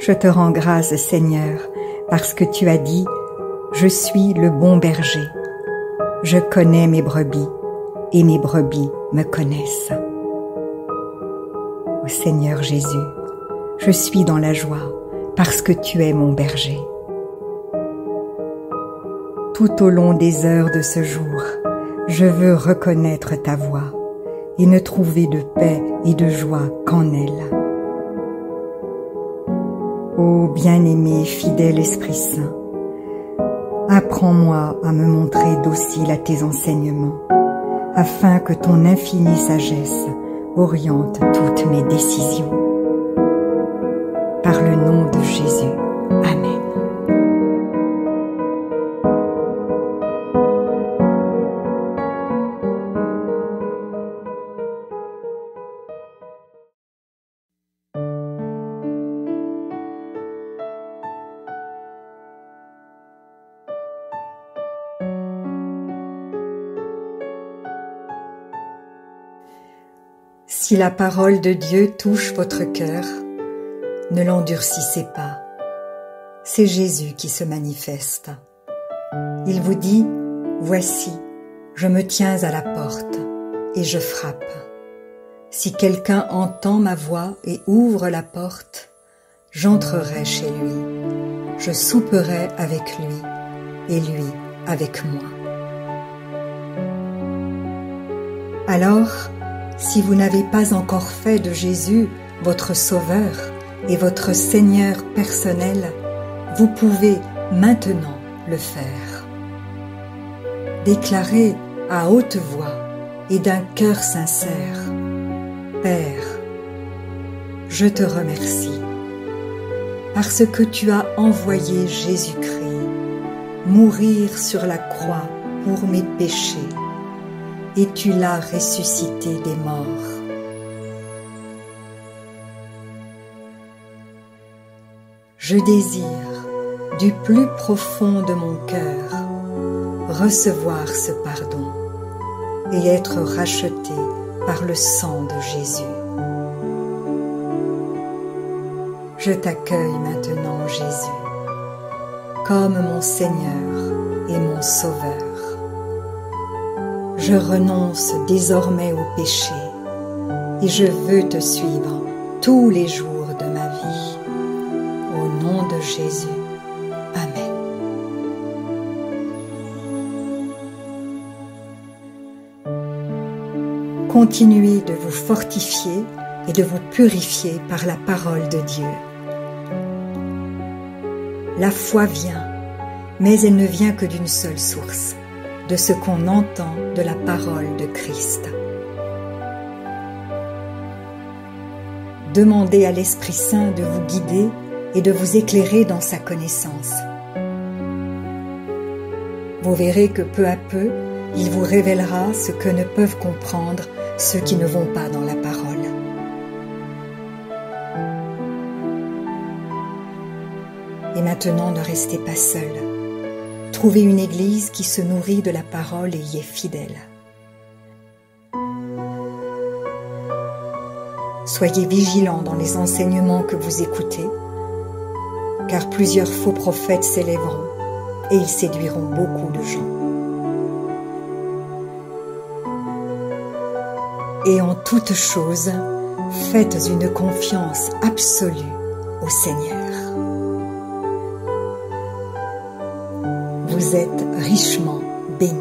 Je te rends grâce, Seigneur, parce que tu as dit « Je suis le bon berger. Je connais mes brebis et mes brebis me connaissent. » Ô Seigneur Jésus, je suis dans la joie parce que tu es mon berger. Tout au long des heures de ce jour, je veux reconnaître ta voix et ne trouver de paix et de joie qu'en elle. Ô bien-aimé, fidèle Esprit Saint, apprends-moi à me montrer docile à tes enseignements, afin que ton infinie sagesse oriente toutes mes décisions. Par le nom de Jésus. Amen. Si la parole de Dieu touche votre cœur, ne l'endurcissez pas. C'est Jésus qui se manifeste. Il vous dit, « Voici, je me tiens à la porte et je frappe. Si quelqu'un entend ma voix et ouvre la porte, j'entrerai chez lui. Je souperai avec lui et lui avec moi. » Alors, si vous n'avez pas encore fait de Jésus votre Sauveur et votre Seigneur personnel, vous pouvez maintenant le faire. Déclarez à haute voix et d'un cœur sincère, « Père, je te remercie parce que tu as envoyé Jésus-Christ mourir sur la croix pour mes péchés, et tu l'as ressuscité des morts. Je désire, du plus profond de mon cœur, recevoir ce pardon et être racheté par le sang de Jésus. Je t'accueille maintenant, Jésus, comme mon Seigneur et mon Sauveur. Je renonce désormais au péché et je veux te suivre tous les jours de ma vie. Au nom de Jésus. Amen. Continuez de vous fortifier et de vous purifier par la parole de Dieu. La foi vient, mais elle ne vient que d'une seule source, de ce qu'on entend de la parole de Christ. Demandez à l'Esprit Saint de vous guider et de vous éclairer dans sa connaissance. Vous verrez que peu à peu, il vous révélera ce que ne peuvent comprendre ceux qui ne vont pas dans la parole. Et maintenant, ne restez pas seul. Trouvez une église qui se nourrit de la parole et y est fidèle. Soyez vigilants dans les enseignements que vous écoutez, car plusieurs faux prophètes s'élèveront et ils séduiront beaucoup de gens. Et en toutes choses, faites une confiance absolue au Seigneur. Vous êtes richement bénis.